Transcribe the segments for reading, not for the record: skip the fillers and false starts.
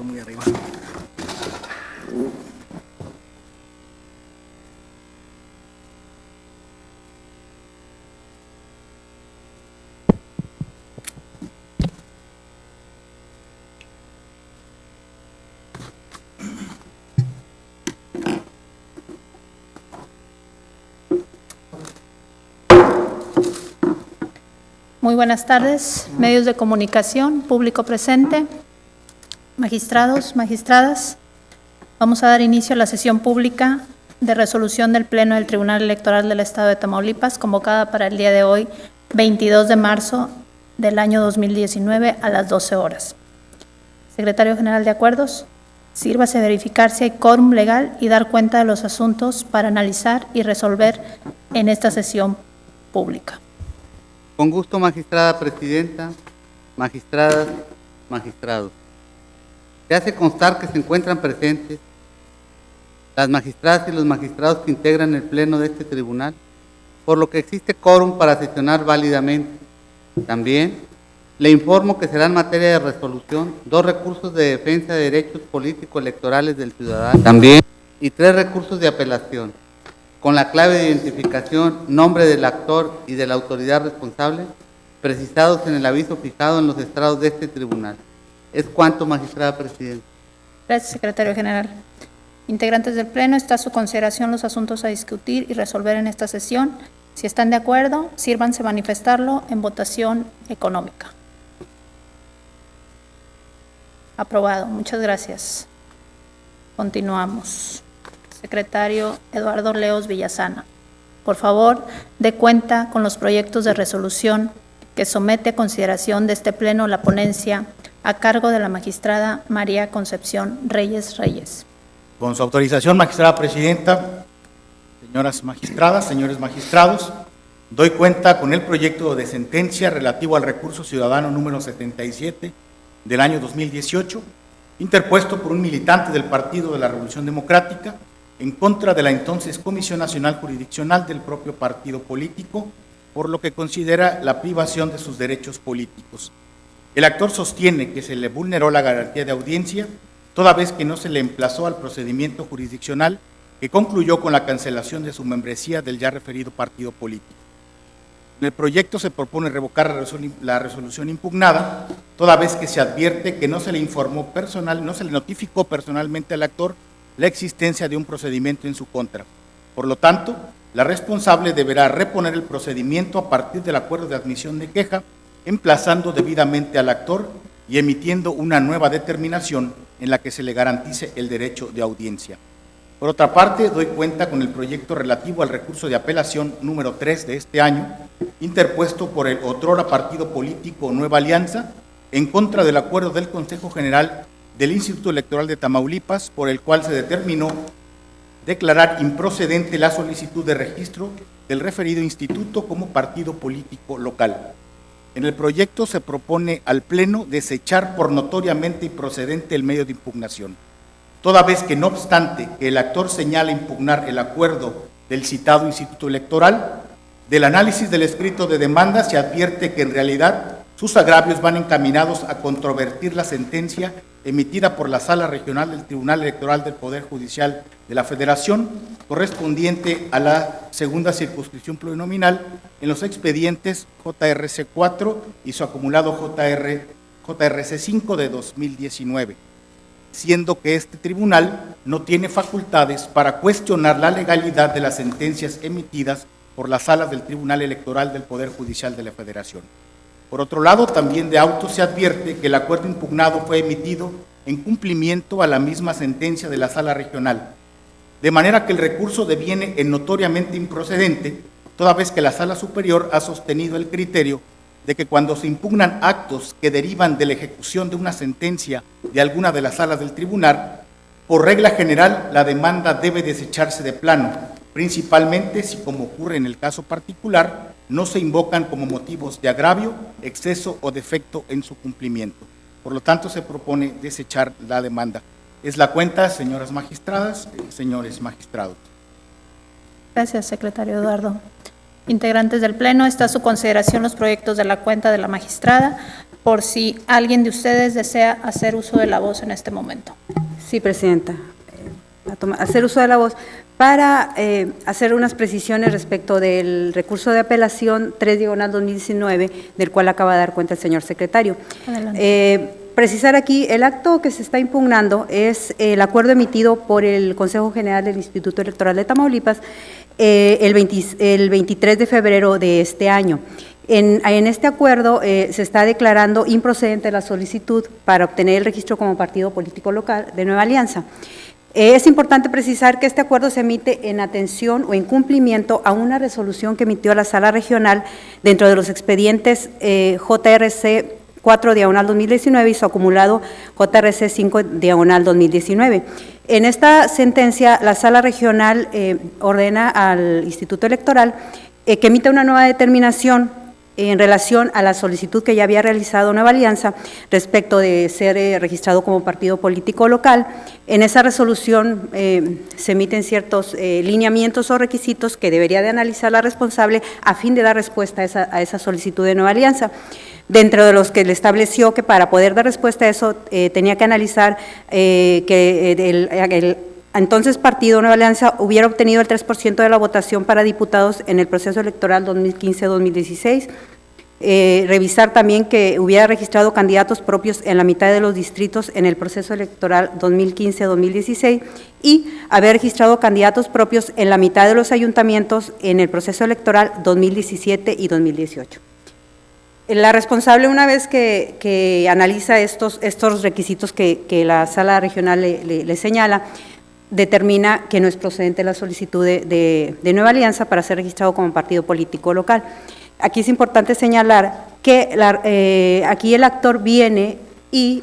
poquito muy arriba. Muy buenas tardes, medios de comunicación, público presente, magistrados, magistradas. Vamos a dar inicio a la sesión pública de resolución del Pleno del Tribunal Electoral del Estado de Tamaulipas, convocada para el día de hoy, 22 de marzo del año 2019, a las 12 horas. Secretario General de Acuerdos, sírvase verificar si hay quórum legal y dar cuenta de los asuntos para analizar y resolver en esta sesión pública. Con gusto, magistrada presidenta, magistradas, magistrados. Se hace constar que se encuentran presentes las magistradas y los magistrados que integran el pleno de este tribunal, por lo que existe quórum para sesionar válidamente. También le informo que serán materia de resolución 2 recursos de defensa de derechos político-electorales del ciudadano, también, y 3 recursos de apelación, con la clave de identificación, nombre del actor y de la autoridad responsable, precisados en el aviso fijado en los estrados de este tribunal. Es cuanto, magistrada presidenta. Gracias, secretario general. Integrantes del Pleno, está a su consideración los asuntos a discutir y resolver en esta sesión. Si están de acuerdo, sírvanse manifestarlo en votación económica. Aprobado. Muchas gracias. Continuamos. Secretario Eduardo Leos Villasana, por favor, dé cuenta con los proyectos de resolución que somete a consideración de este Pleno la ponencia a cargo de la magistrada María Concepción Reyes Reyes. Con su autorización, magistrada presidenta, señoras magistradas, señores magistrados, doy cuenta con el proyecto de sentencia relativo al recurso ciudadano número 77 del año 2018, interpuesto por un militante del Partido de la Revolución Democrática, en contra de la entonces Comisión Nacional Jurisdiccional del propio partido político, por lo que considera la privación de sus derechos políticos. El actor sostiene que se le vulneró la garantía de audiencia, toda vez que no se le emplazó al procedimiento jurisdiccional que concluyó con la cancelación de su membresía del ya referido partido político. En el proyecto se propone revocar la resolución impugnada, toda vez que se advierte que no se le notificó personalmente al actor la existencia de un procedimiento en su contra. Por lo tanto, la responsable deberá reponer el procedimiento a partir del acuerdo de admisión de queja, emplazando debidamente al actor y emitiendo una nueva determinación en la que se le garantice el derecho de audiencia. Por otra parte, doy cuenta con el proyecto relativo al recurso de apelación número 3 de este año, interpuesto por el otrora partido político Nueva Alianza, en contra del acuerdo del Consejo General del Instituto Electoral de Tamaulipas, por el cual se determinó declarar improcedente la solicitud de registro del referido instituto como partido político local. En el proyecto se propone al Pleno desechar por notoriamente improcedente el medio de impugnación, toda vez que no obstante que el actor señala impugnar el acuerdo del citado instituto electoral, del análisis del escrito de demanda se advierte que en realidad sus agravios van encaminados a controvertir la sentencia emitida por la Sala Regional del Tribunal Electoral del Poder Judicial de la Federación, correspondiente a la segunda circunscripción plurinominal en los expedientes JRC 4 y su acumulado JRC 5 de 2019, siendo que este tribunal no tiene facultades para cuestionar la legalidad de las sentencias emitidas por las salas del Tribunal Electoral del Poder Judicial de la Federación. Por otro lado, también de auto se advierte que el acuerdo impugnado fue emitido en cumplimiento a la misma sentencia de la Sala Regional, de manera que el recurso deviene en notoriamente improcedente, toda vez que la Sala Superior ha sostenido el criterio de que cuando se impugnan actos que derivan de la ejecución de una sentencia de alguna de las salas del tribunal, por regla general la demanda debe desecharse de plano, principalmente si, como ocurre en el caso particular, no se invocan como motivos de agravio, exceso o defecto en su cumplimiento. Por lo tanto, se propone desechar la demanda. Es la cuenta, señoras magistradas, señores magistrados. Gracias, secretario Eduardo. Integrantes del Pleno, está a su consideración los proyectos de la cuenta de la magistrada por si alguien de ustedes desea hacer uso de la voz en este momento. Sí, Presidenta. Hacer uso de la voz para hacer unas precisiones respecto del recurso de apelación 3/2019, del cual acaba de dar cuenta el señor secretario. Adelante. Precisar aquí, el acto que se está impugnando es el acuerdo emitido por el Consejo General del Instituto Electoral de Tamaulipas el 23 de febrero de este año. En este acuerdo se está declarando improcedente la solicitud para obtener el registro como partido político local de Nueva Alianza. Es importante precisar que este acuerdo se emite en atención o en cumplimiento a una resolución que emitió la Sala Regional dentro de los expedientes JRC 4/2019 y su acumulado JRC 5/2019. En esta sentencia, la Sala Regional ordena al Instituto Electoral que emita una nueva determinación en relación a la solicitud que ya había realizado Nueva Alianza respecto de ser registrado como partido político local. En esa resolución se emiten ciertos lineamientos o requisitos que debería de analizar la responsable a fin de dar respuesta a esa solicitud de Nueva Alianza. Dentro de los que le estableció que para poder dar respuesta a eso tenía que analizar que el entonces partido Nueva Alianza hubiera obtenido el 3% de la votación para diputados en el proceso electoral 2015-2016, revisar también que hubiera registrado candidatos propios en la mitad de los distritos en el proceso electoral 2015-2016 y haber registrado candidatos propios en la mitad de los ayuntamientos en el proceso electoral 2017 y 2018. La responsable, una vez que analiza estos requisitos que la Sala Regional le señala, determina que no es procedente la solicitud de Nueva Alianza para ser registrado como partido político local. Aquí es importante señalar que aquí el actor viene y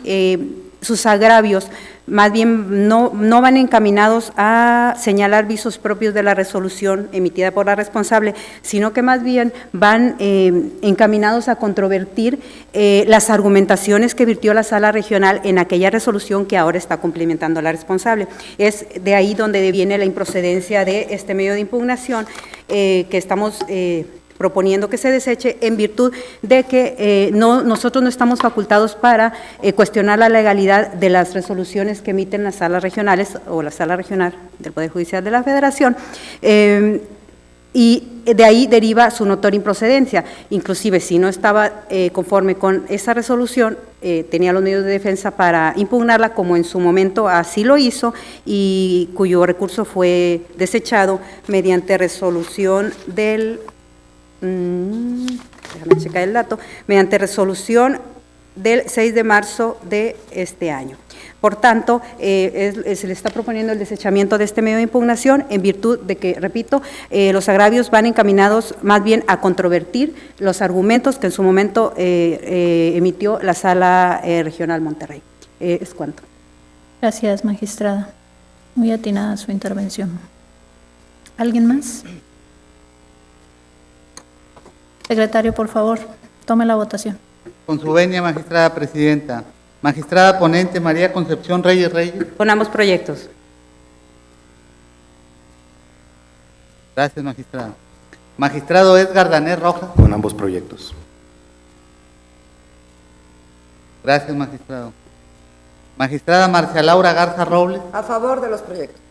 sus agravios más bien no van encaminados a señalar visos propios de la resolución emitida por la responsable, sino que más bien van encaminados a controvertir las argumentaciones que virtió la Sala Regional en aquella resolución que ahora está cumplimentando la responsable. Es de ahí donde viene la improcedencia de este medio de impugnación que estamos proponiendo que se deseche en virtud de que nosotros no estamos facultados para cuestionar la legalidad de las resoluciones que emiten las salas regionales o la Sala Regional del Poder Judicial de la Federación, y de ahí deriva su notoria improcedencia. Inclusive, si no estaba conforme con esa resolución, tenía los medios de defensa para impugnarla, como en su momento así lo hizo, y cuyo recurso fue desechado mediante resolución del déjame checar el dato, mediante resolución del 6 de marzo de este año. Por tanto, se le está proponiendo el desechamiento de este medio de impugnación en virtud de que, repito, los agravios van encaminados más bien a controvertir los argumentos que en su momento emitió la Sala Regional Monterrey. Es cuanto. Gracias, magistrada. Muy atinada su intervención. ¿Alguien más? Secretario, por favor, tome la votación. Con su venia, magistrada presidenta. Magistrada ponente María Concepción Reyes Reyes. Con ambos proyectos. Gracias, magistrada. Magistrado Edgar Danés Rojas. Con ambos proyectos. Gracias, magistrado. Magistrada Marcia Laura Garza Robles. A favor de los proyectos.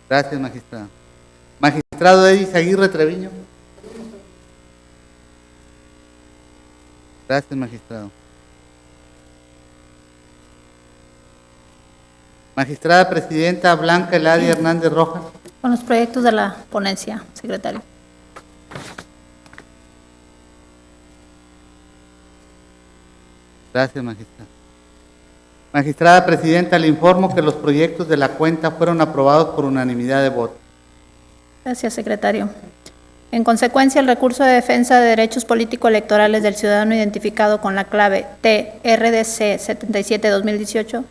Gracias, magistrada. Magistrado Edis Aguirre Treviño. Gracias, magistrado. Magistrada presidenta Blanca Eladia Hernández Rojas. Con los proyectos de la ponencia, secretario. Gracias, magistrada. Magistrada presidenta, le informo que los proyectos de la cuenta fueron aprobados por unanimidad de votos. Gracias, secretario. En consecuencia, el recurso de defensa de derechos político-electorales del ciudadano identificado con la clave TRDC 77-2018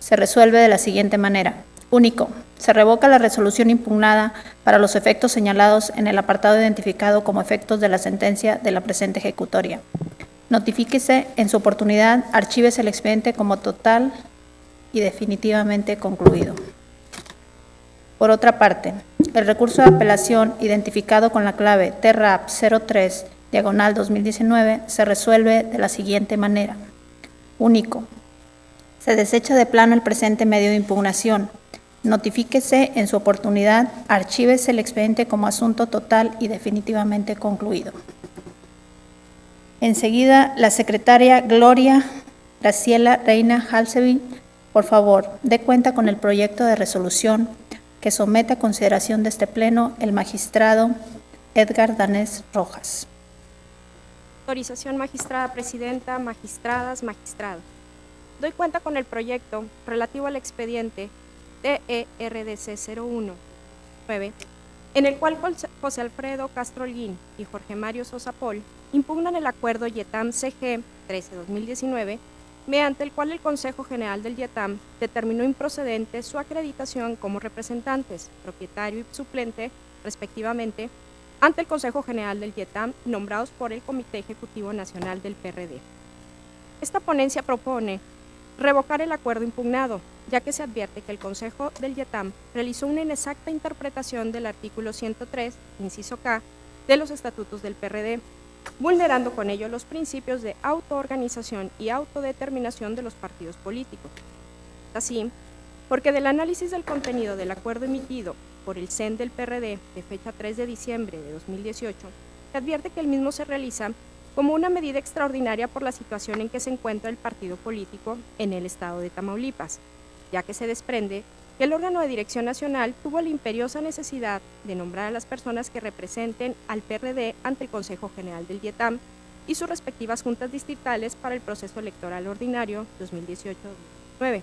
se resuelve de la siguiente manera. Único, se revoca la resolución impugnada para los efectos señalados en el apartado identificado como efectos de la sentencia de la presente ejecutoria. Notifíquese en su oportunidad, archívese el expediente como total y definitivamente concluido. Por otra parte, El recurso de apelación identificado con la clave TRAP 03/2019 se resuelve de la siguiente manera. Único. Se desecha de plano el presente medio de impugnación. Notifíquese en su oportunidad, archívese el expediente como asunto total y definitivamente concluido. Enseguida, la secretaria Gloria Graciela Reina Halsevin, por favor, dé cuenta con el proyecto de resolución que somete a consideración de este Pleno el magistrado Edgar Danés Rojas. Autorización, magistrada presidenta, magistradas, magistrados. Doy cuenta con el proyecto relativo al expediente TERDC 019, en el cual José Alfredo Castro Holguín y Jorge Mario Sosa Pol impugnan el acuerdo YETAM-CG 13-2019, mediante el cual el Consejo General del YETAM determinó improcedente su acreditación como representantes, propietario y suplente, respectivamente, ante el Consejo General del YETAM, nombrados por el Comité Ejecutivo Nacional del PRD. Esta ponencia propone revocar el acuerdo impugnado, ya que se advierte que el Consejo del YETAM realizó una inexacta interpretación del artículo 103, inciso K, de los estatutos del PRD, vulnerando con ello los principios de autoorganización y autodeterminación de los partidos políticos. Así, porque del análisis del contenido del acuerdo emitido por el CEN del PRD de fecha 3 de diciembre de 2018, se advierte que el mismo se realiza como una medida extraordinaria por la situación en que se encuentra el partido político en el estado de Tamaulipas, ya que se desprende que el órgano de dirección nacional tuvo la imperiosa necesidad de nombrar a las personas que representen al PRD ante el Consejo General del YETAM y sus respectivas juntas distritales para el proceso electoral ordinario 2018-2019,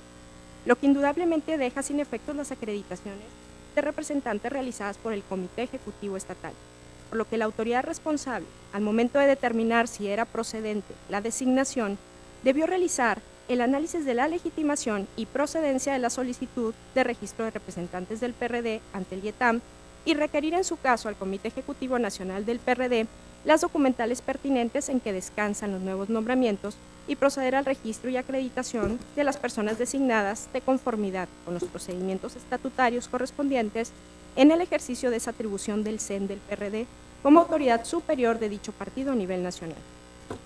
lo que indudablemente deja sin efectos las acreditaciones de representantes realizadas por el Comité Ejecutivo Estatal, por lo que la autoridad responsable, al momento de determinar si era procedente la designación, debió realizar el análisis de la legitimación y procedencia de la solicitud de registro de representantes del PRD ante el YETAM y requerir en su caso al Comité Ejecutivo Nacional del PRD las documentales pertinentes en que descansan los nuevos nombramientos y proceder al registro y acreditación de las personas designadas de conformidad con los procedimientos estatutarios correspondientes en el ejercicio de esa atribución del CEN del PRD como autoridad superior de dicho partido a nivel nacional.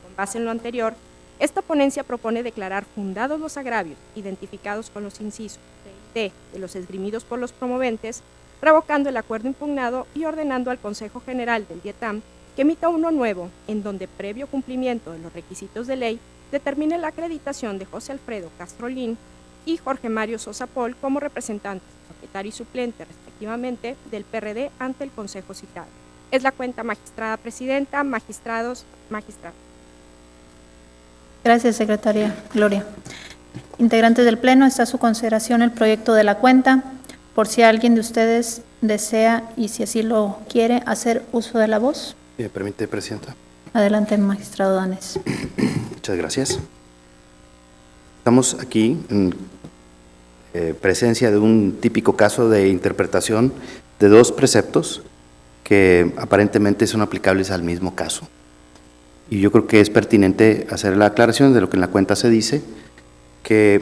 Con base en lo anterior, esta ponencia propone declarar fundados los agravios identificados con los incisos C y D de los esgrimidos por los promoventes, revocando el acuerdo impugnado y ordenando al Consejo General del YETAM que emita uno nuevo, en donde, previo cumplimiento de los requisitos de ley, determine la acreditación de José Alfredo Castro Holguín y Jorge Mario Sosa Pol como representantes, propietario y suplente, respectivamente, del PRD ante el Consejo citado. Es la cuenta, magistrada presidenta, magistrados, magistrados. Gracias, secretaria Gloria. Integrantes del Pleno, está a su consideración el proyecto de la cuenta. Por si alguien de ustedes desea, y si así lo quiere, hacer uso de la voz. ¿Me permite, Presidenta? Adelante, magistrado Danés. Muchas gracias. Estamos aquí en presencia de un típico caso de interpretación de dos preceptos que aparentemente son aplicables al mismo caso. Y yo creo que es pertinente hacer la aclaración de lo que en la cuenta se dice, que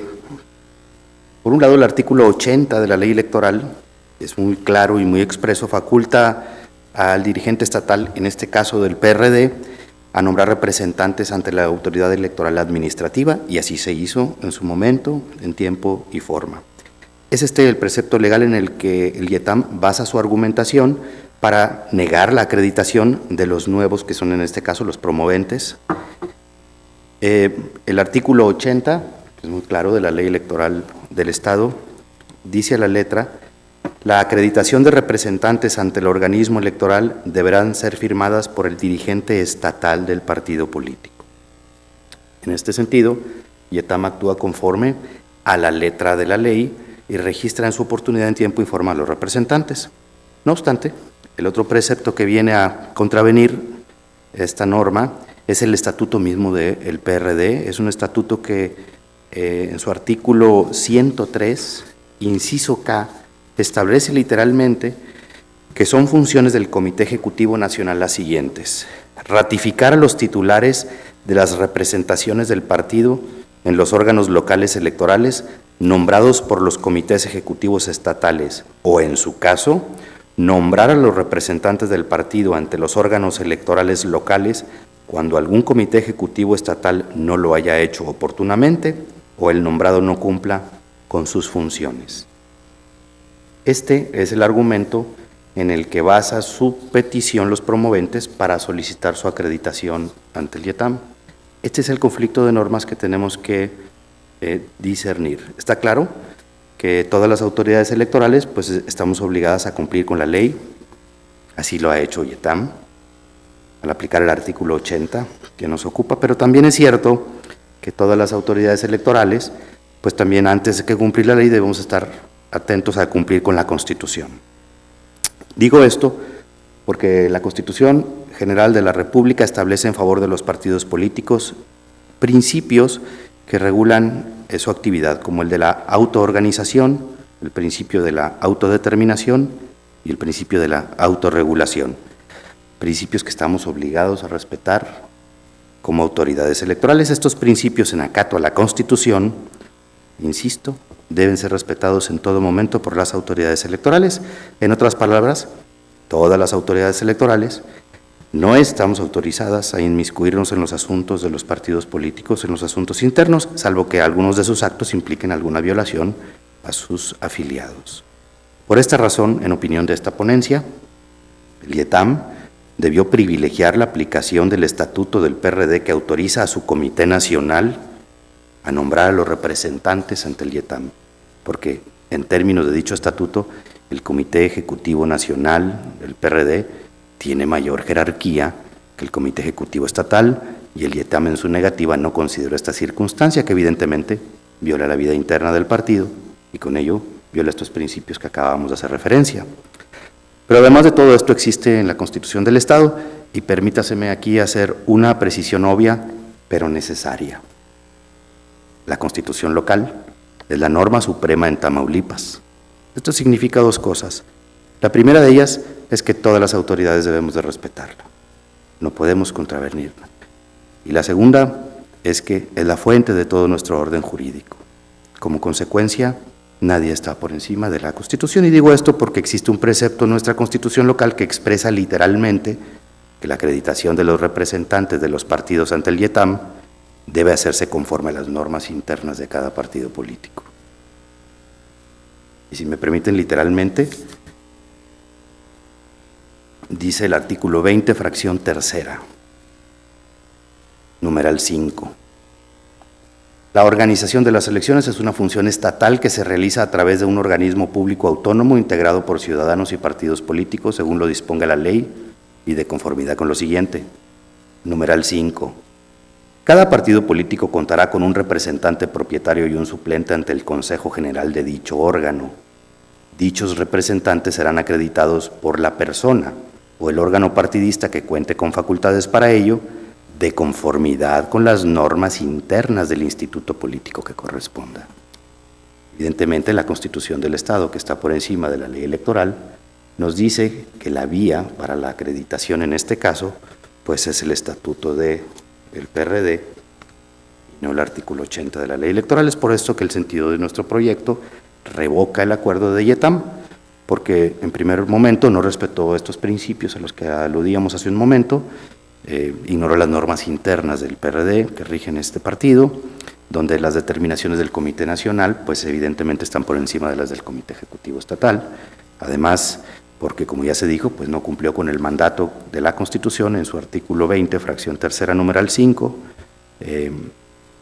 por un lado el artículo 80 de la ley electoral es muy claro y muy expreso, faculta al dirigente estatal, en este caso del PRD, a nombrar representantes ante la autoridad electoral administrativa, y así se hizo en su momento, en tiempo y forma. Es el precepto legal en el que el YETAM basa su argumentación para negar la acreditación de los nuevos, que son en este caso los promoventes. El artículo 80, es muy claro, de la ley electoral del Estado, dice a la letra: la acreditación de representantes ante el organismo electoral deberán ser firmadas por el dirigente estatal del partido político. En este sentido, YETAM actúa conforme a la letra de la ley y registra en su oportunidad, en tiempo y forma, a los representantes. No obstante, el otro precepto que viene a contravenir esta norma es el estatuto mismo del PRD. Es un estatuto que en su artículo 103, inciso K, establece literalmente que son funciones del Comité Ejecutivo Nacional las siguientes: ratificar a los titulares de las representaciones del partido en los órganos locales electorales nombrados por los comités ejecutivos estatales, o en su caso, nombrar a los representantes del partido ante los órganos electorales locales cuando algún comité ejecutivo estatal no lo haya hecho oportunamente o el nombrado no cumpla con sus funciones. Este es el argumento en el que basa su petición los promoventes para solicitar su acreditación ante el IETAM. Este es el conflicto de normas que tenemos que discernir. ¿Está claro? Que todas las autoridades electorales pues estamos obligadas a cumplir con la ley, así lo ha hecho IETAM, al aplicar el artículo 80 que nos ocupa, pero también es cierto que todas las autoridades electorales, pues también antes de que cumplir la ley debemos estar atentos a cumplir con la Constitución. Digo esto porque la Constitución General de la República establece en favor de los partidos políticos principios que regulan su actividad, como el de la autoorganización, el principio de la autodeterminación y el principio de la autorregulación. Principios que estamos obligados a respetar como autoridades electorales. Estos principios, en acato a la Constitución, insisto, deben ser respetados en todo momento por las autoridades electorales. En otras palabras, todas las autoridades electorales no estamos autorizadas a inmiscuirnos en los asuntos de los partidos políticos, en los asuntos internos, salvo que algunos de sus actos impliquen alguna violación a sus afiliados. Por esta razón, en opinión de esta ponencia, el IETAM debió privilegiar la aplicación del estatuto del PRD que autoriza a su Comité Nacional a nombrar a los representantes ante el IETAM, porque en términos de dicho estatuto, el Comité Ejecutivo Nacional del PRD tiene mayor jerarquía que el Comité Ejecutivo Estatal y el IETAM en su negativa no consideró esta circunstancia que evidentemente viola la vida interna del partido y con ello viola estos principios que acabamos de hacer referencia. Pero además de todo esto existe en la Constitución del Estado y permítaseme aquí hacer una precisión obvia pero necesaria. La Constitución local es la norma suprema en Tamaulipas. Esto significa dos cosas. La primera de ellas es que todas las autoridades debemos de respetarla, no podemos contravenirla. Y la segunda es que es la fuente de todo nuestro orden jurídico. Como consecuencia, nadie está por encima de la Constitución, y digo esto porque existe un precepto en nuestra Constitución local que expresa literalmente que la acreditación de los representantes de los partidos ante el IETAM debe hacerse conforme a las normas internas de cada partido político. Y si me permiten literalmente, dice el artículo 20, fracción tercera, numeral 5. La organización de las elecciones es una función estatal que se realiza a través de un organismo público autónomo integrado por ciudadanos y partidos políticos según lo disponga la ley y de conformidad con lo siguiente. Numeral 5. Cada partido político contará con un representante propietario y un suplente ante el Consejo General de dicho órgano. Dichos representantes serán acreditados por la persona o el órgano partidista que cuente con facultades para ello, de conformidad con las normas internas del instituto político que corresponda. Evidentemente, la Constitución del Estado, que está por encima de la ley electoral, nos dice que la vía para la acreditación en este caso, pues es el estatuto del PRD, y no el artículo 80 de la ley electoral. Es por esto que el sentido de nuestro proyecto revoca el acuerdo de IETAM, porque en primer momento no respetó estos principios a los que aludíamos hace un momento, ignoró las normas internas del PRD que rigen este partido, donde las determinaciones del Comité Nacional, pues evidentemente están por encima de las del Comité Ejecutivo Estatal. Además, porque como ya se dijo, pues no cumplió con el mandato de la Constitución en su artículo 20, fracción tercera, numeral 5,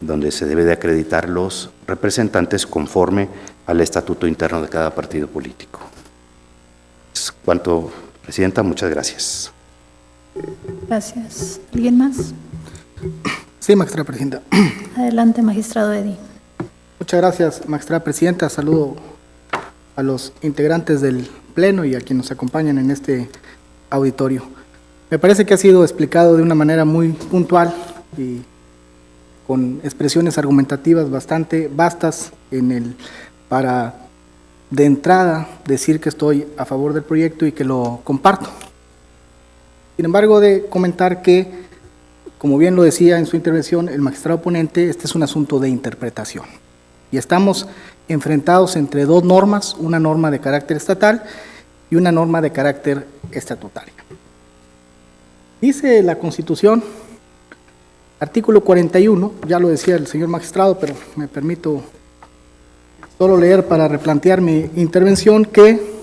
donde se debe de acreditar los representantes conforme al estatuto interno de cada partido político. Es cuanto, Presidenta, muchas gracias. Gracias. ¿Alguien más? Sí, magistrada presidenta. Adelante, magistrado Eddy. Muchas gracias, magistrada presidenta. Saludo a los integrantes del Pleno y a quienes nos acompañan en este auditorio. Me parece que ha sido explicado de una manera muy puntual y con expresiones argumentativas bastante vastas para de entrada decir que estoy a favor del proyecto y que lo comparto. Sin embargo, de comentar que, como bien lo decía en su intervención el magistrado ponente, este es un asunto de interpretación. Y estamos enfrentados entre dos normas, una norma de carácter estatal y una norma de carácter estatutario. Dice la Constitución, artículo 41, ya lo decía el señor magistrado, pero me permito solo leer para replantear mi intervención, que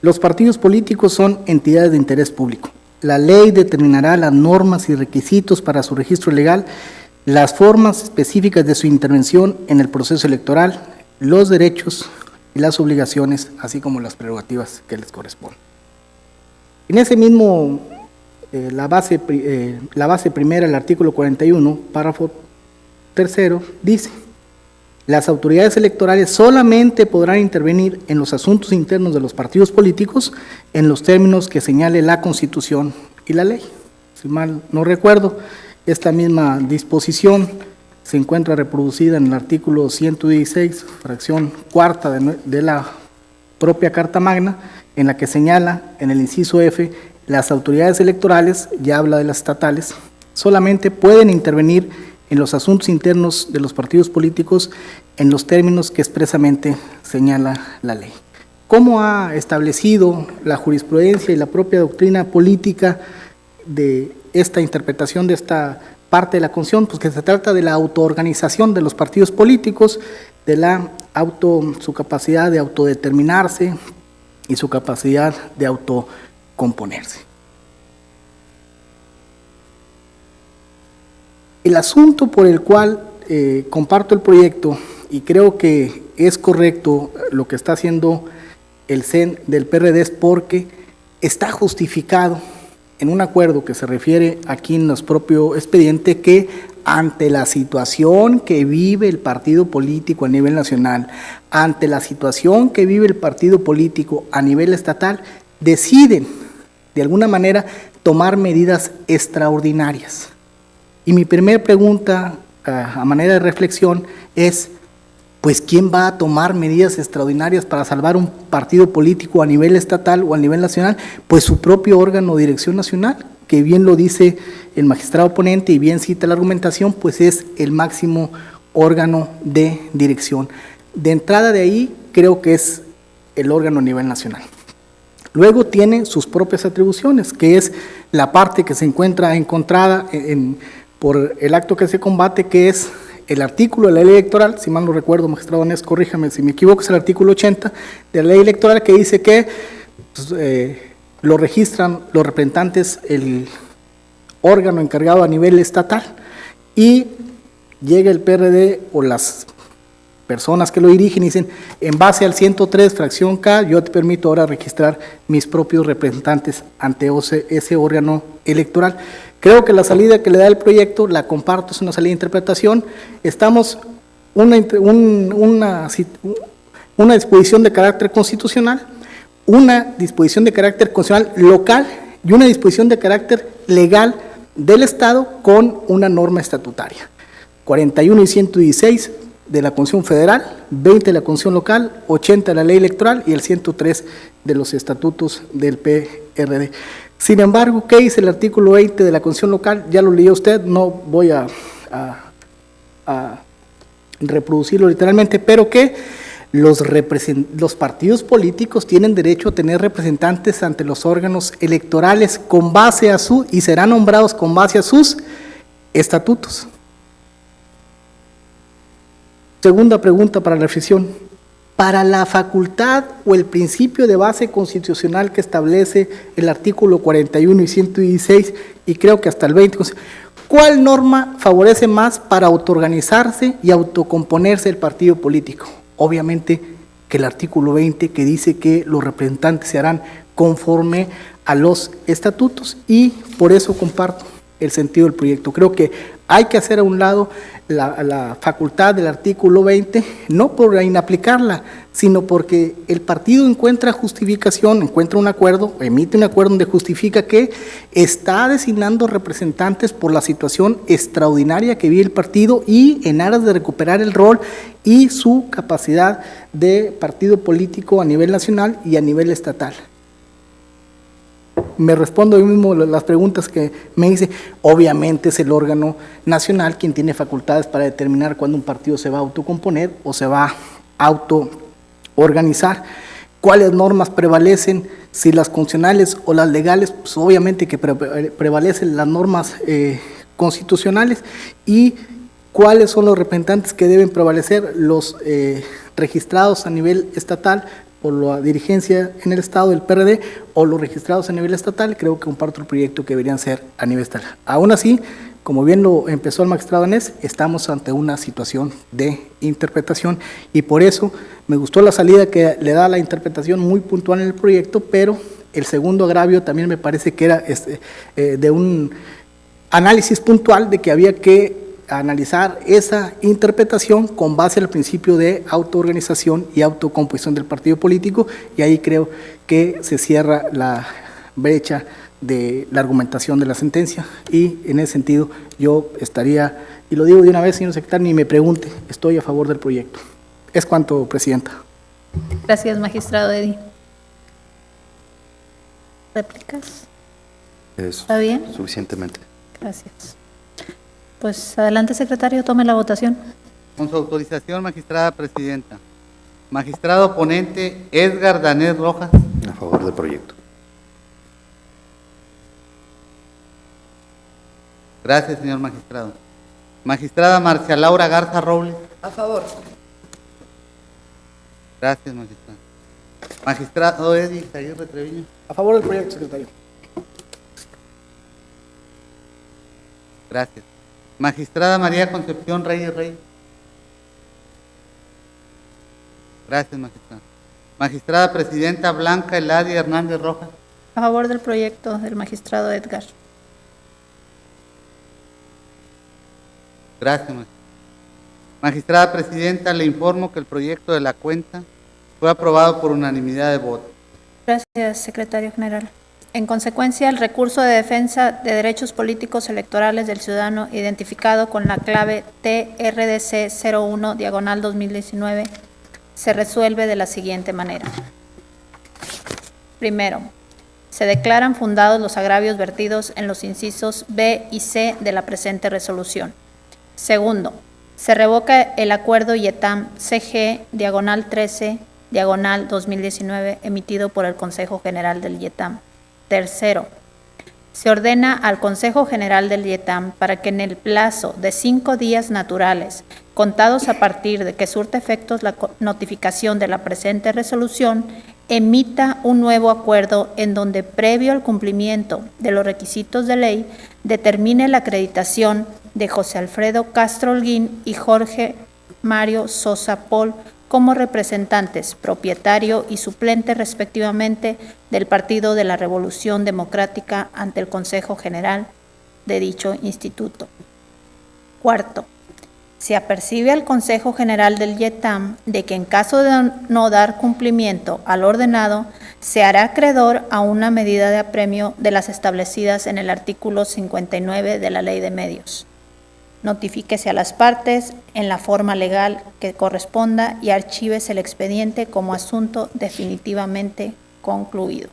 los partidos políticos son entidades de interés público. La ley determinará las normas y requisitos para su registro legal, las formas específicas de su intervención en el proceso electoral, los derechos y las obligaciones, así como las prerrogativas que les corresponden. En ese mismo, la base primera del artículo 41, párrafo tercero, dice: las autoridades electorales solamente podrán intervenir en los asuntos internos de los partidos políticos en los términos que señale la Constitución y la ley. Si mal no recuerdo, esta misma disposición se encuentra reproducida en el artículo 116, fracción cuarta de la propia Carta Magna, en la que señala, en el inciso F, las autoridades electorales, ya habla de las estatales, solamente pueden intervenir en los asuntos internos de los partidos políticos en los términos que expresamente señala la ley. ¿Cómo ha establecido la jurisprudencia y la propia doctrina política de esta interpretación de esta parte de la Constitución? Pues que se trata de la autoorganización de los partidos políticos, de su capacidad de autodeterminarse y su capacidad de autocomponerse. El asunto por el cual comparto el proyecto, y creo que es correcto lo que está haciendo el CEN del PRD, es porque está justificado en un acuerdo que se refiere aquí en nuestro propio expediente, que ante la situación que vive el partido político a nivel nacional, ante la situación que vive el partido político a nivel estatal, deciden de alguna manera tomar medidas extraordinarias. Y mi primera pregunta, a manera de reflexión, es, pues, ¿quién va a tomar medidas extraordinarias para salvar un partido político a nivel estatal o a nivel nacional? Pues su propio órgano de dirección nacional, que bien lo dice el magistrado ponente y bien cita la argumentación, pues es el máximo órgano de dirección. De entrada de ahí, creo que es el órgano a nivel nacional. Luego tiene sus propias atribuciones, que es la parte que se encuentra encontrada por el acto que se combate, que es el artículo de la ley electoral, si mal no recuerdo, magistrado Anés, corríjame si me equivoco, es el artículo 80 de la ley electoral, que dice que pues, lo registran los representantes, el órgano encargado a nivel estatal, y llega el PRD o las personas que lo dirigen y dicen, en base al 103, fracción K, yo te permito ahora registrar mis propios representantes ante ese órgano electoral. Creo que la salida que le da el proyecto, la comparto, es una salida de interpretación. Estamos una disposición de carácter constitucional, una disposición de carácter constitucional local y una disposición de carácter legal del Estado con una norma estatutaria. 41 y 116 de la Constitución Federal, 20 de la Constitución Local, 80 de la Ley Electoral y el 103 de los estatutos del PRD. Sin embargo, ¿qué dice el artículo 20 de la Constitución Local? Ya lo leyó usted, no voy a reproducirlo literalmente, pero que los partidos políticos tienen derecho a tener representantes ante los órganos electorales con base a y serán nombrados con base a sus estatutos. Segunda pregunta para la reflexión. Para la facultad o el principio de base constitucional que establece el artículo 41 y 116, y creo que hasta el 20, ¿cuál norma favorece más para autoorganizarse y autocomponerse el partido político? Obviamente que el artículo 20, que dice que los representantes se harán conforme a los estatutos, y por eso comparto el sentido del proyecto. Creo que hay que hacer a un lado la facultad del artículo 20, no por inaplicarla, sino porque el partido encuentra justificación, encuentra un acuerdo, emite un acuerdo donde justifica que está designando representantes por la situación extraordinaria que vive el partido y en aras de recuperar el rol y su capacidad de partido político a nivel nacional y a nivel estatal. Me respondo yo mismo las preguntas que me hice. Obviamente es el órgano nacional quien tiene facultades para determinar cuándo un partido se va a autocomponer o se va a autoorganizar. cuáles normas prevalecen, si las constitucionales o las legales, pues obviamente que prevalecen las normas constitucionales, y cuáles son los representantes que deben prevalecer, los registrados a nivel estatal por la dirigencia en el Estado del PRD o los registrados a nivel estatal. Creo que comparto el proyecto que deberían ser a nivel estatal. Aún así, como bien lo empezó el magistrado Anés, estamos ante una situación de interpretación y por eso me gustó la salida que le da la interpretación muy puntual en el proyecto, pero el segundo agravio también me parece que era de un análisis puntual de que había que analizar esa interpretación con base al principio de autoorganización y autocomposición del partido político, y ahí creo que se cierra la brecha de la argumentación de la sentencia, y en ese sentido yo estaría, y lo digo de una vez, señor secretario, ni me pregunte, estoy a favor del proyecto. Es cuanto, Presidenta. Gracias, magistrado Eddy. ¿Réplicas? ¿Está bien? Suficientemente. Gracias. Pues adelante, secretario, tome la votación. Con su autorización, magistrada presidenta. Magistrado ponente Edgar Danés Rojas. A favor del proyecto. Gracias, señor magistrado. Magistrada Marcia Laura Garza Robles. A favor. Gracias, magistrado. Magistrado Eddy Aguirre Treviño. A favor del proyecto, secretario. Gracias. Magistrada María Concepción Reyes Rey. Gracias, magistrada. Magistrada presidenta Blanca Eladia Hernández Rojas. A favor del proyecto del magistrado Edgar. Gracias, magistrada. Magistrada presidenta, le informo que el proyecto de la cuenta fue aprobado por unanimidad de votos. Gracias, secretario general. En consecuencia, el recurso de defensa de derechos políticos electorales del ciudadano identificado con la clave TRDC 01/2019 se resuelve de la siguiente manera. Primero, se declaran fundados los agravios vertidos en los incisos B y C de la presente resolución. Segundo, se revoca el acuerdo IETAM CG/13/2019 emitido por el Consejo General del IETAM. Tercero, se ordena al Consejo General del IETAM para que en el plazo de 5 días naturales, contados a partir de que surte efectos la notificación de la presente resolución, emita un nuevo acuerdo en donde, previo al cumplimiento de los requisitos de ley, determine la acreditación de José Alfredo Castro Holguín y Jorge Mario Sosa Pol como representantes, propietario y suplente respectivamente del Partido de la Revolución Democrática ante el Consejo General de dicho instituto. Cuarto, se apercibe al Consejo General del IETAM de que en caso de no dar cumplimiento al ordenado, se hará acreedor a una medida de apremio de las establecidas en el artículo 59 de la Ley de Medios. Notifíquese a las partes en la forma legal que corresponda y archívese el expediente como asunto definitivamente concluido.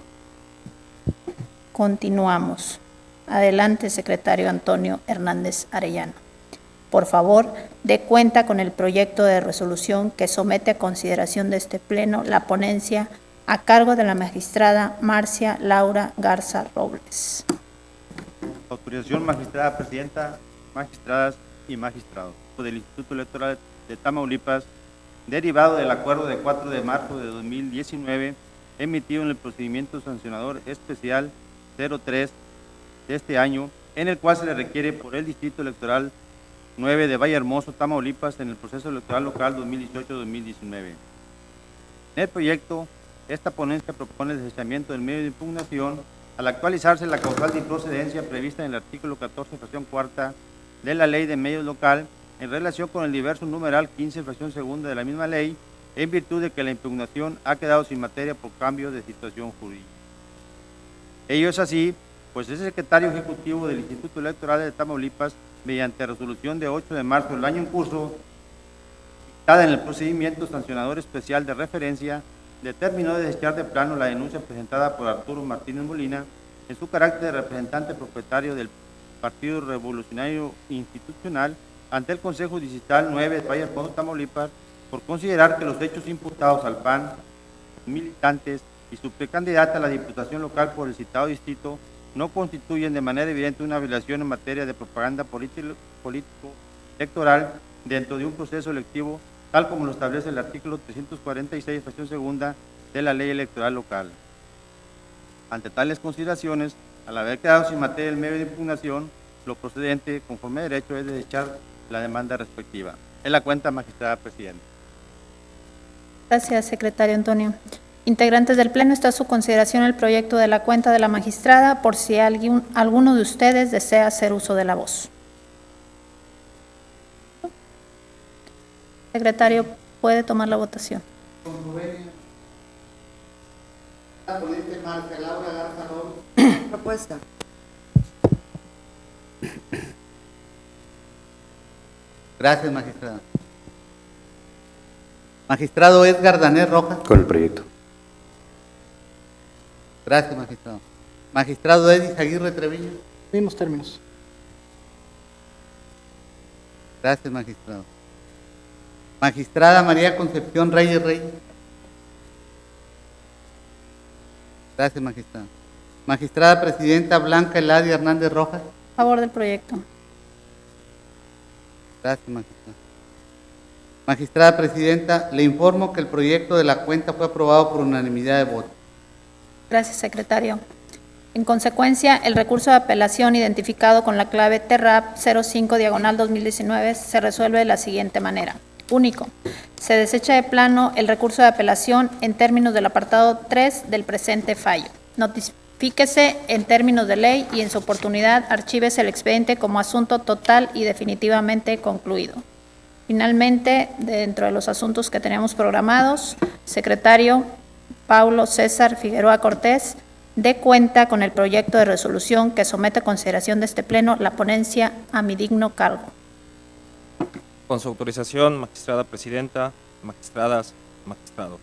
Continuamos. Adelante, secretario Antonio Hernández Arellano. Por favor, dé cuenta con el proyecto de resolución que somete a consideración de este Pleno la ponencia a cargo de la magistrada Marcia Laura Garza Robles. Autorización, magistrada presidenta, magistradas y magistrados del Instituto Electoral de Tamaulipas, derivado del acuerdo de 4 de marzo de 2019, emitido en el procedimiento sancionador especial 03 de este año, en el cual se le requiere por el Distrito Electoral 9 de Vallehermoso, Tamaulipas, en el proceso electoral local 2018-2019. En el proyecto, esta ponencia propone el desechamiento del medio de impugnación al actualizarse la causal de improcedencia prevista en el artículo 14, fracción cuarta de la Ley de Medios Local, en relación con el diverso numeral 15, fracción segunda de la misma ley, en virtud de que la impugnación ha quedado sin materia por cambio de situación jurídica. Ello es así, pues el secretario ejecutivo del Instituto Electoral de Tamaulipas, mediante resolución de 8 de marzo del año en curso, dictada en el procedimiento sancionador especial de referencia, determinó desechar de plano la denuncia presentada por Arturo Martínez Molina en su carácter de representante propietario del Partido Revolucionario Institucional ante el Consejo Distrital 9 de Vallehermoso, Tamaulipas, por considerar que los hechos imputados al PAN militantes y su precandidata a la Diputación Local por el citado distrito no constituyen de manera evidente una violación en materia de propaganda político-electoral dentro de un proceso electivo, tal como lo establece el artículo 346, fracción segunda de la Ley Electoral Local. Ante tales consideraciones, al haber quedado sin materia el medio de impugnación, lo procedente, conforme a derecho, es desechar la demanda respectiva. Es la cuenta, magistrada presidenta. Gracias, secretario Antonio. Integrantes del Pleno, está a su consideración el proyecto de la cuenta de la magistrada, por si alguno de ustedes desea hacer uso de la voz. Secretario, puede tomar la votación. Propuesta. Gracias, magistrada. Magistrado Edgar Danés Rojas. Con el proyecto. Gracias, magistrado. Magistrado Edis Aguirre Treviño. Mismos términos. Gracias, magistrado. Magistrada María Concepción Reyes Reyes. Gracias, magistrada. Magistrada Presidenta Blanca Eladia Hernández Rojas. A favor del proyecto. Gracias, magistrada. Magistrada Presidenta, le informo que el proyecto de la cuenta fue aprobado por unanimidad de votos. Gracias, secretario. En consecuencia, el recurso de apelación identificado con la clave TRAP 05/2019 se resuelve de la siguiente manera. Único. Se desecha de plano el recurso de apelación en términos del apartado 3 del presente fallo. Notifíquese en términos de ley y en su oportunidad archívese el expediente como asunto total y definitivamente concluido. Finalmente, dentro de los asuntos que teníamos programados, secretario Paulo César Figueroa Cortés, dé cuenta con el proyecto de resolución que somete a consideración de este Pleno la ponencia a mi digno cargo. Con su autorización, magistrada presidenta, magistradas, magistrados.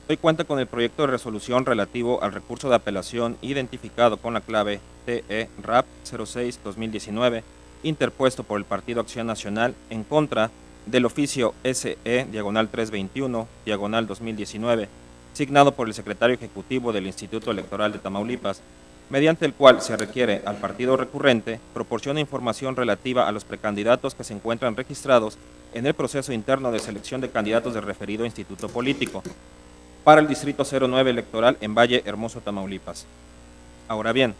Doy cuenta con el proyecto de resolución relativo al recurso de apelación identificado con la clave TE-RAP 06-2019, interpuesto por el Partido Acción Nacional en contra del oficio SE-321-2019, signado por el secretario ejecutivo del Instituto Electoral de Tamaulipas, mediante el cual se requiere al partido recurrente proporcione información relativa a los precandidatos que se encuentran registrados en el proceso interno de selección de candidatos del referido instituto político para el Distrito 09 electoral en Valle Hermoso, Tamaulipas. Ahora bien,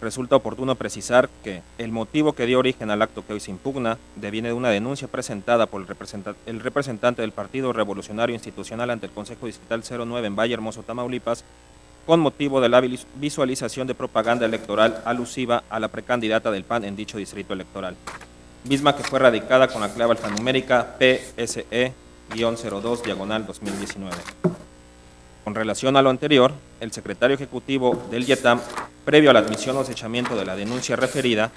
resulta oportuno precisar que el motivo que dio origen al acto que hoy se impugna deviene de una denuncia presentada por el representante del Partido Revolucionario Institucional ante el Consejo Distrital 09 en Valle Hermoso, Tamaulipas, con motivo de la visualización de propaganda electoral alusiva a la precandidata del PAN en dicho distrito electoral, misma que fue radicada con la clave alfanumérica PSE-02/2019. Con relación a lo anterior, el secretario ejecutivo del IETAM, previo a la admisión o desechamiento de la denuncia referida,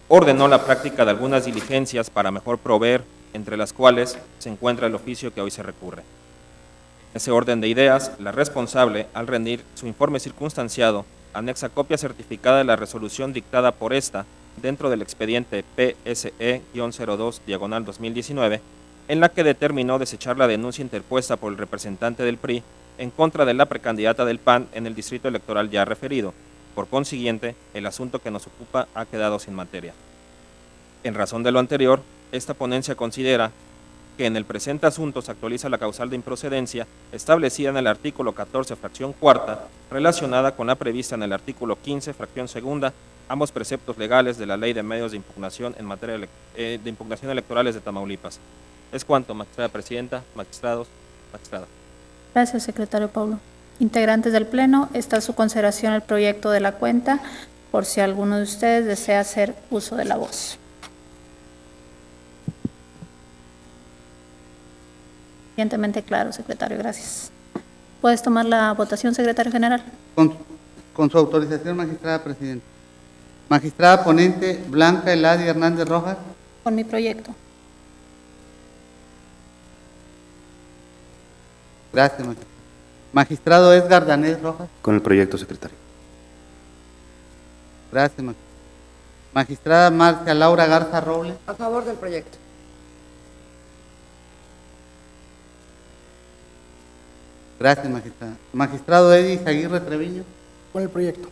ordenó la práctica de algunas diligencias para mejor proveer, entre las cuales se encuentra el oficio que hoy se recurre. En ese orden de ideas, la responsable, al rendir su informe circunstanciado, anexa copia certificada de la resolución dictada por esta dentro del expediente PSE-02/2019, en la que determinó desechar la denuncia interpuesta por el representante del PRI en contra de la precandidata del PAN en el distrito electoral ya referido. Por consiguiente, el asunto que nos ocupa ha quedado sin materia. En razón de lo anterior, esta ponencia considera que en el presente asunto se actualiza la causal de improcedencia establecida en el artículo 14, fracción cuarta, relacionada con la prevista en el artículo 15, fracción segunda, ambos preceptos legales de la Ley de Medios de Impugnación en materia de impugnación electorales de Tamaulipas. Es cuanto, magistrada presidenta, magistrados, magistrada. Gracias, secretario Paulo. Integrantes del Pleno, está a su consideración el proyecto de la cuenta, por si alguno de ustedes desea hacer uso de la voz. Suficientemente claro, secretario, gracias. ¿Puedes tomar la votación, secretario general? Con su autorización, magistrada presidenta. Magistrada ponente Blanca Eladia Hernández Rojas. Con mi proyecto. Gracias, magistrado. Magistrado Edgar Danés Rojas. Con el proyecto, secretario. Gracias, magistrado. Magistrada Marcia Laura Garza Robles. A favor del proyecto. Gracias, magistrada. Magistrado Edis Aguirre Treviño. Con el proyecto.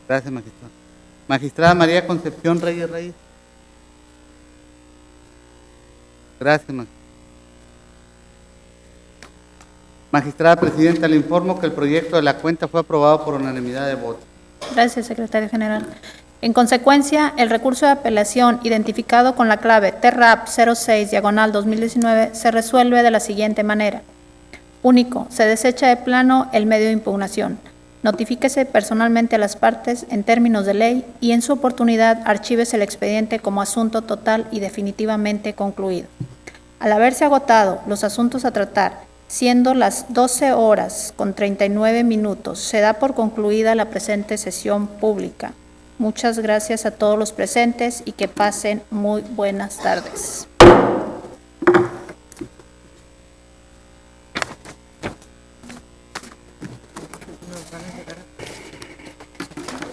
Gracias, magistrado. Magistrada María Concepción Reyes Reyes. Gracias, magistrada. Magistrada Presidenta, le informo que el proyecto de la cuenta fue aprobado por unanimidad de votos. Gracias, secretario general. En consecuencia, el recurso de apelación identificado con la clave TRAP 06/2019 se resuelve de la siguiente manera. Único, se desecha de plano el medio de impugnación. Notifíquese personalmente a las partes en términos de ley y en su oportunidad archívese el expediente como asunto total y definitivamente concluido. Al haberse agotado los asuntos a tratar, siendo las 12:39, se da por concluida la presente sesión pública. Muchas gracias a todos los presentes y que pasen muy buenas tardes.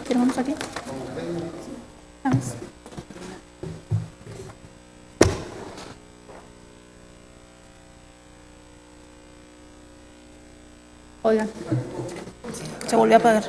¿Firmamos aquí? Vamos. Oigan, se volvió a apagar.